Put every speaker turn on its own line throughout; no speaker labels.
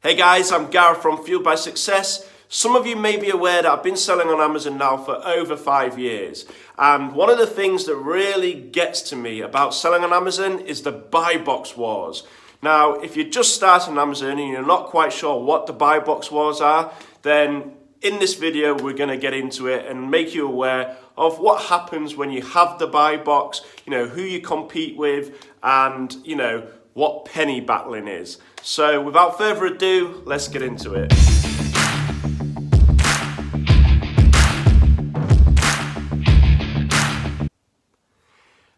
Hey guys, I'm Gareth from Fueled by Success. Some of you may be aware that I've been selling on Amazon now for over 5 years. And one of the things that really gets to me about selling on Amazon is the buy box wars. Now, if you're just starting on Amazon and you're not quite sure what the buy box wars are, then in this video we're going to get into it and make you aware of what happens when you have the buy box, who you compete with, and what penny battling is. So without further ado, let's get into it.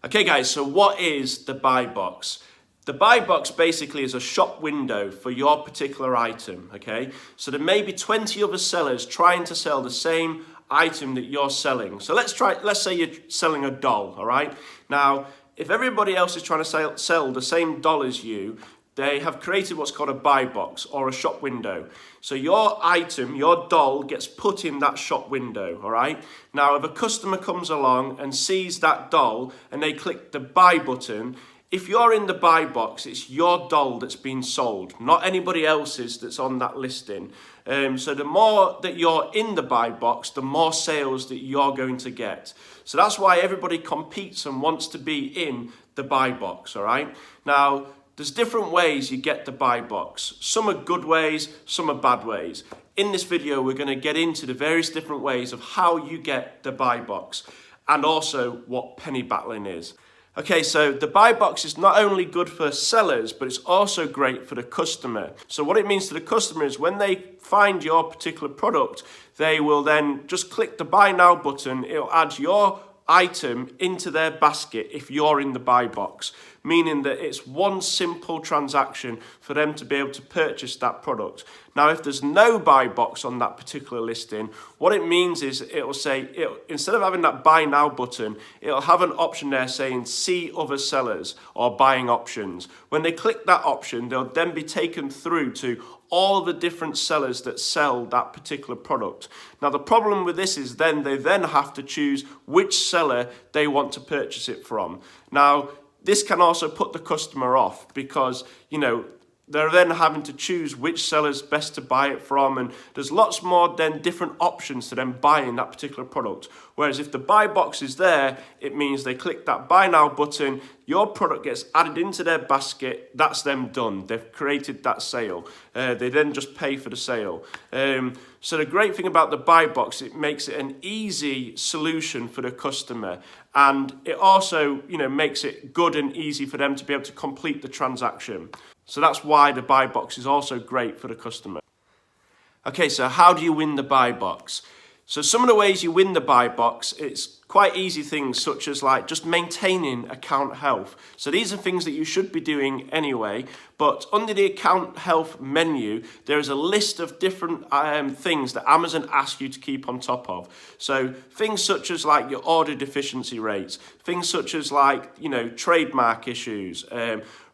Okay guys, so what is the buy box? The buy box basically is a shop window for your particular item, okay? So there may be 20 other sellers trying to sell the same item that you're selling. So let's say you're selling a doll, all right? Now, if everybody else is trying to sell the same doll as you, they have created what's called a buy box or a shop window. So your item, your doll, gets put in that shop window, all right? Now, if a customer comes along and sees that doll and they click the buy button, if you're in the buy box, it's your doll that's been sold, not anybody else's that's on that listing. So the more that you're in the buy box, the more sales that you're going to get. So that's why everybody competes and wants to be in the buy box, all right? Now, there's different ways you get the buy box. Some are good ways, some are bad ways. In this video, we're going to get into the various different ways of how you get the buy box and also what penny battling is. Okay, so the buy box is not only good for sellers, but it's also great for the customer. So what it means to the customer is when they find your particular product, they will then just click the buy now button. It'll add your item into their basket if you're in the buy box, meaning that it's one simple transaction for them to be able to purchase that product. Now, if there's no buy box on that particular listing, what it means is it'll say, instead of having that buy now button, it'll have an option there saying see other sellers or buying options. When they click that option, they'll then be taken through to all the different sellers that sell that particular product. Now, the problem with this is they then have to choose which seller they want to purchase it from. Now, this can also put the customer off because, they're then having to choose which seller's best to buy it from, and there's lots more then different options to them buying that particular product. Whereas if the buy box is there, it means they click that buy now button, your product gets added into their basket, that's them done. They've created that sale. They then just pay for the sale. So the great thing about the buy box, it makes it an easy solution for the customer. And it also, makes it good and easy for them to be able to complete the transaction. So that's why the buy box is also great for the customer. Okay, so how do you win the buy box? So some of the ways you win the buy box, it's quite easy things such as like just maintaining account health. So these are things that you should be doing anyway, but under the account health menu, there is a list of different things that Amazon asks you to keep on top of. So things such as like your order deficiency rates, things such as like, trademark issues,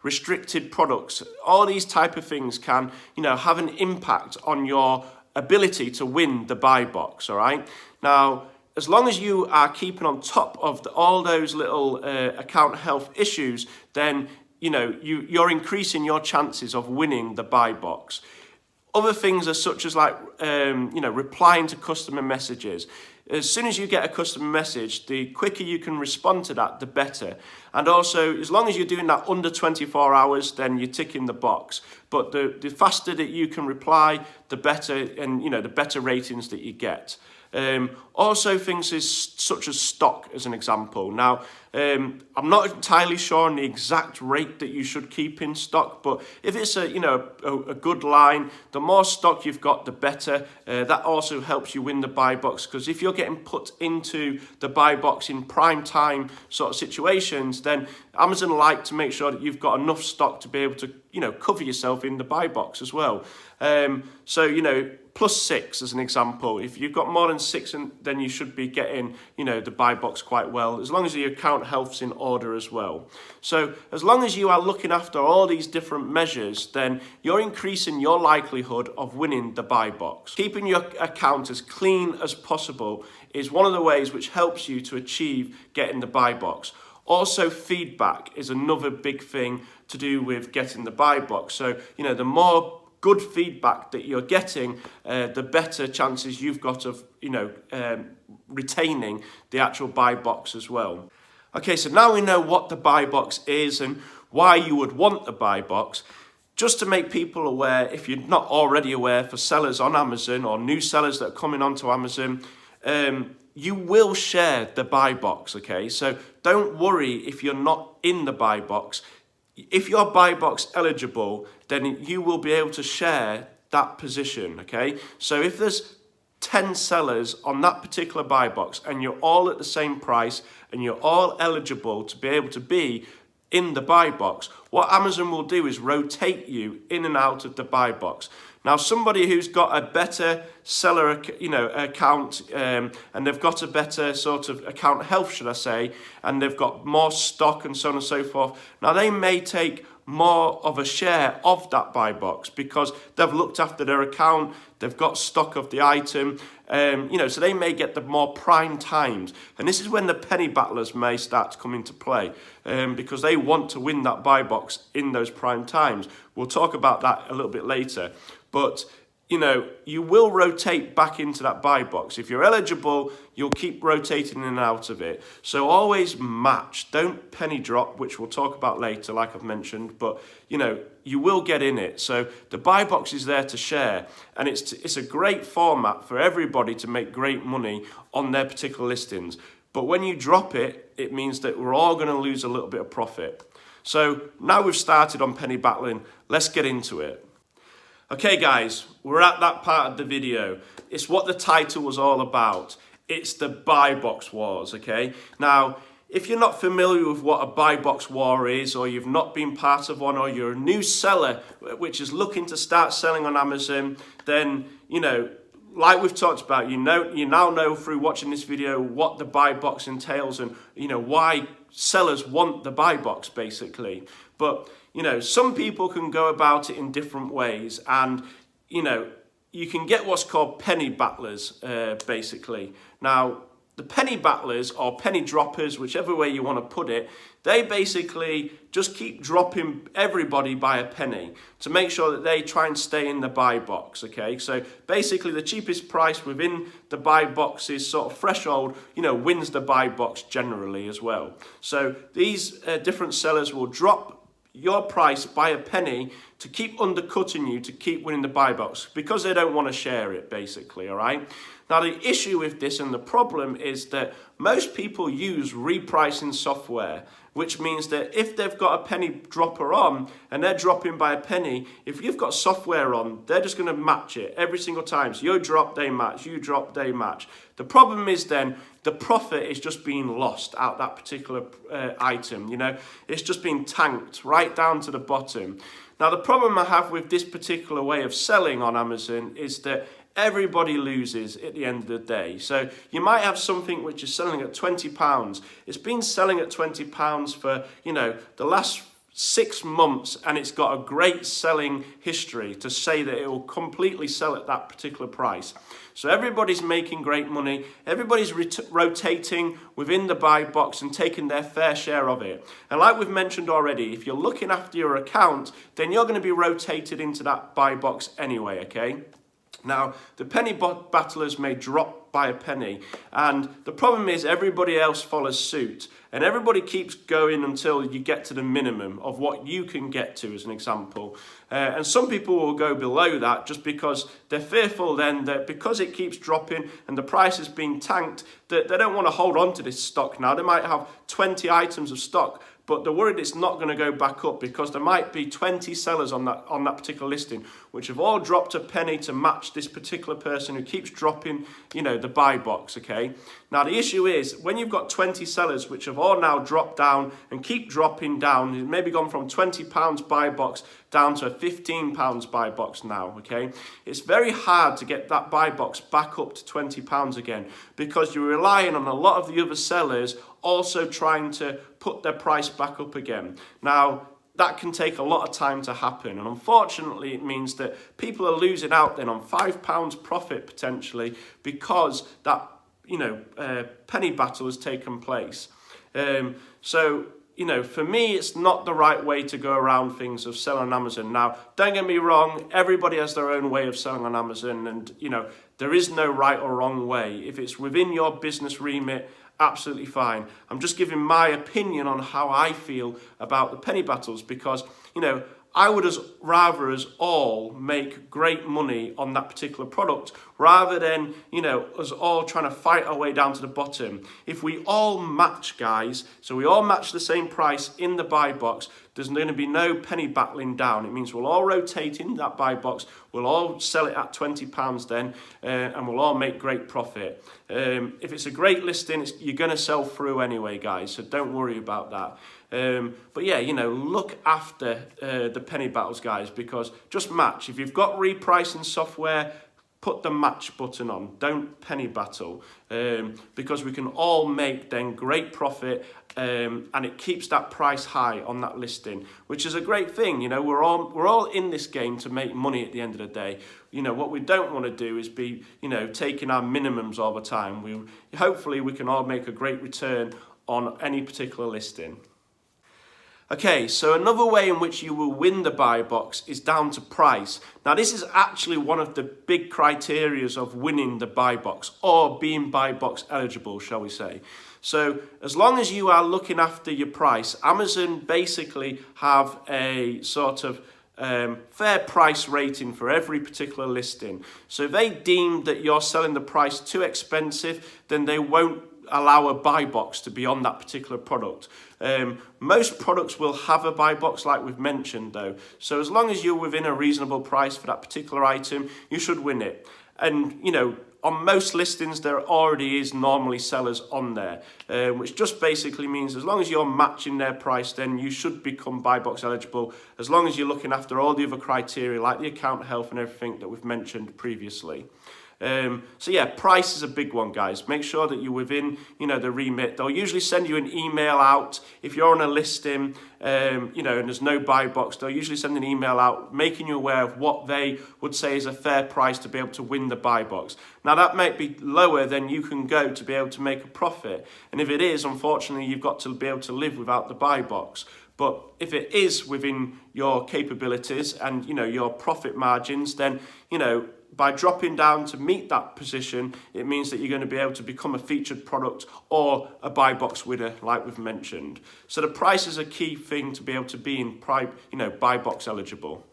restricted products, all these type of things can, have an impact on your ability to win the buy box, all right? Now, as long as you are keeping on top of all those little account health issues, then, you're increasing your chances of winning the buy box. Other things are such as like, replying to customer messages. As soon as you get a customer message, the quicker you can respond to that, the better. And also, as long as you're doing that under 24 hours, then you're ticking the box. But the faster that you can reply, the better, and the better ratings that you get. Also things such as stock as an example. Now, I'm not entirely sure on the exact rate that you should keep in stock, but if it's a good line, the more stock you've got, the better. That also helps you win the buy box, because if you're getting put into the buy box in prime time sort of situations, then Amazon like to make sure that you've got enough stock to be able to cover yourself in the buy box as well. So +6 as an example. If you've got more than 6, then you should be getting, the buy box quite well, as long as your account health's in order as well. So as long as you are looking after all these different measures, then you're increasing your likelihood of winning the buy box. Keeping your account as clean as possible is one of the ways which helps you to achieve getting the buy box. Also, feedback is another big thing to do with getting the buy box. So, the more good feedback that you're getting, the better chances you've got of, retaining the actual buy box as well. Okay, so now we know what the buy box is and why you would want the buy box. Just to make people aware, if you're not already aware, for sellers on Amazon or new sellers that are coming onto Amazon, you will share the buy box, okay? So don't worry if you're not in the buy box. If you're buy box eligible, then you will be able to share that position, okay? So if there's 10 sellers on that particular buy box and you're all at the same price and you're all eligible to be able to be in the buy box, what Amazon will do is rotate you in and out of the buy box. Now, somebody who's got a better seller, account, and they've got a better sort of account health, should I say, and they've got more stock and so on and so forth. Now, they may take more of a share of that buy box because they've looked after their account, they've got stock of the item, so they may get the more prime times. And this is when the penny battlers may start to come into play because they want to win that buy box in those prime times. We'll talk about that a little bit later. But, you will rotate back into that buy box. If you're eligible, you'll keep rotating in and out of it. So always match. Don't penny drop, which we'll talk about later, like I've mentioned. But, you will get in it. So the buy box is there to share. And it's a great format for everybody to make great money on their particular listings. But when you drop it, it means that we're all going to lose a little bit of profit. So now we've started on penny battling, let's get into it. Okay guys, we're at that part of the video. It's what the title was all about. It's the buy box wars, okay? Now, if you're not familiar with what a buy box war is, or you've not been part of one, or you're a new seller which is looking to start selling on Amazon, then, like we've talked about, you now know through watching this video what the buy box entails and, why sellers want the buy box basically. But, some people can go about it in different ways and, you can get what's called penny battlers, basically. Now, the penny battlers or penny droppers, whichever way you want to put it, they basically just keep dropping everybody by a penny to make sure that they try and stay in the buy box, okay? So basically the cheapest price within the buy box's sort of threshold, wins the buy box generally as well. So these different sellers will drop your price by a penny to keep undercutting you to keep winning the buy box because they don't want to share it basically, all right? Now the issue with this and the problem is that most people use repricing software, which means that if they've got a penny dropper on and they're dropping by a penny, if you've got software on, they're just going to match it every single time. So you drop, they match, you drop, they match. The problem is then the profit is just being lost out that particular item, it's just being tanked right down to the bottom. Now the problem I have with this particular way of selling on Amazon is that everybody loses at the end of the day. So you might have something which is selling at £20. It's been selling at £20 for, the last 6 months, and it's got a great selling history to say that it will completely sell at that particular price. So everybody's making great money. Everybody's rotating within the buy box and taking their fair share of it. And like we've mentioned already, if you're looking after your account, then you're going to be rotated into that buy box anyway, okay? Now, the penny battlers may drop by a penny, and the problem is everybody else follows suit, and everybody keeps going until you get to the minimum of what you can get to, as an example. And some people will go below that just because they're fearful then that because it keeps dropping and the price is being tanked, that they don't want to hold on to this stock now. They might have 20 items of stock, but they're worried it's not going to go back up because there might be 20 sellers on that particular listing, which have all dropped a penny to match this particular person who keeps dropping, the buy box, okay? Now, the issue is when you've got 20 sellers which have all now dropped down and keep dropping down, maybe gone from £20 buy box down to a £15 buy box now, okay? It's very hard to get that buy box back up to £20 again because you're relying on a lot of the other sellers also trying to put their price back up again. Now, that can take a lot of time to happen, and unfortunately it means that people are losing out then on £5 profit potentially because that penny battle has taken place. So you know, for me, it's not the right way to go around things of selling on Amazon. Now, don't get me wrong, everybody has their own way of selling on Amazon, and, you know, there is no right or wrong way. If it's within your business remit, absolutely fine. I'm just giving my opinion on how I feel about the penny battles, because, you know, I would rather us all make great money on that particular product rather than, you know, us all trying to fight our way down to the bottom. If we all match, guys, so we all match the same price in the buy box, there's going to be no penny battling down. It means we'll all rotate in that buy box, we'll all sell it at £20 then, and we'll all make great profit. If it's a great listing, you're going to sell through anyway, guys, so don't worry about that. But yeah, you know, look after the penny battles, guys, because just match. If you've got repricing software, put the match button on. Don't penny battle, because we can all make then great profit, and it keeps that price high on that listing, which is a great thing. You know, we're all in this game to make money at the end of the day. You know, what we don't want to do is be, you know, taking our minimums all the time. Hopefully we can all make a great return on any particular listing. Okay, so another way in which you will win the buy box is down to price. Now, this is actually one of the big criterias of winning the buy box, or being buy box eligible, shall we say. So as long as you are looking after your price, Amazon basically have a sort of fair price rating for every particular listing. So if they deem that you're selling the price too expensive, then they won't allow a buy box to be on that particular product. Most products will have a buy box, like we've mentioned, though. So as long as you're within a reasonable price for that particular item, you should win it. And, you know, on most listings, there already is normally sellers on there, which just basically means as long as you're matching their price, then you should become buy box eligible, as long as you're looking after all the other criteria, like the account health and everything that we've mentioned previously. So yeah, price is a big one, guys. Make sure that you're within, you know, the remit. They'll usually send you an email out if you're on a listing, you know, and there's no buy box. They'll usually send an email out making you aware of what they would say is a fair price to be able to win the buy box. Now, that might be lower than you can go to be able to make a profit, and if it is, unfortunately, you've got to be able to live without the buy box. But if it is within your capabilities and, you know, your profit margins, then, you know, by dropping down to meet that position, it means that you're going to be able to become a featured product or a buy box winner, like we've mentioned. So the price is a key thing to be able to be in, you know, buy box eligible.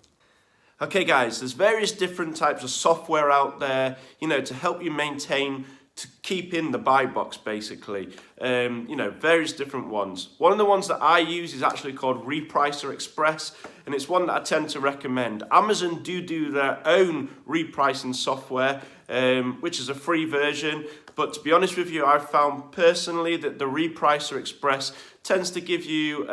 Okay, guys, there's various different types of software out there, you know, to help you maintain, to keep in the buy box, basically. You know, various different ones. One of the ones that I use is actually called Repricer Express, and it's one that I tend to recommend. Amazon do their own repricing software, which is a free version, but to be honest with you, I've found personally that the Repricer Express tends to give you,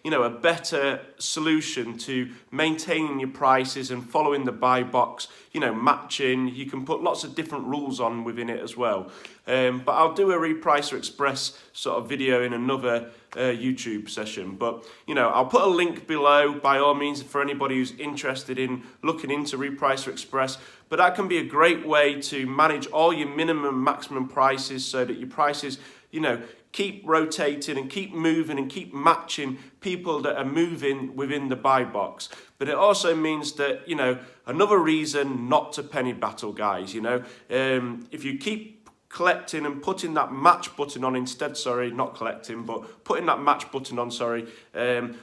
you know, a better solution to maintaining your prices and following the buy box, you know, matching. You can put lots of different rules on within it as well. But I'll do a Repricer Express sort of video in another YouTube session. But, you know, I'll put a link below by all means for anybody who's interested in looking into Repricer Express. But that can be a great way to manage all your minimum, maximum prices so that your prices, you know, keep rotating and keep moving and keep matching people that are moving within the buy box. But it also means that, you know, another reason not to penny battle, guys, you know, if you keep collecting and putting that match button on instead, sorry, not collecting, but putting that match button on, sorry,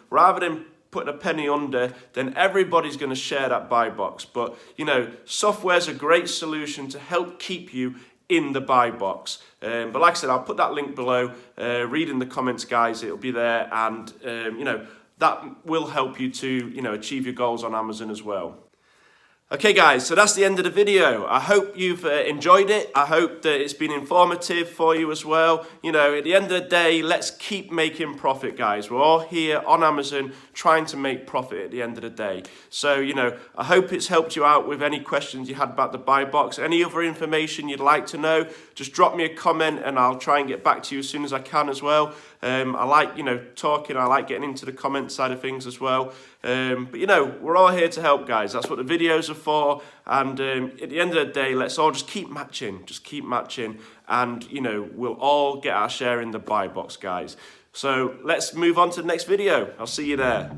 rather than putting a penny under, then everybody's going to share that buy box. But, you know, software's a great solution to help keep you in the buy box. But like I said, I'll put that link below. Read in the comments, guys, it'll be there, and you know, that will help you to, you know, achieve your goals on Amazon as well. Okay, guys, so that's the end of the video. I hope you've enjoyed it. I hope that it's been informative for you as well. You know, at the end of the day, let's keep making profit, guys. We're all here on Amazon trying to make profit at the end of the day. So, you know, I hope it's helped you out with any questions you had about the buy box. Any other information you'd like to know, just drop me a comment and I'll try and get back to you as soon as I can as well. I like, you know, talking. I like getting into the comment side of things as well. But, you know, we're all here to help, guys. That's what the videos are for. And at the end of the day, let's all just keep matching. Just keep matching. And, you know, we'll all get our share in the buy box, guys. So let's move on to the next video. I'll see you there.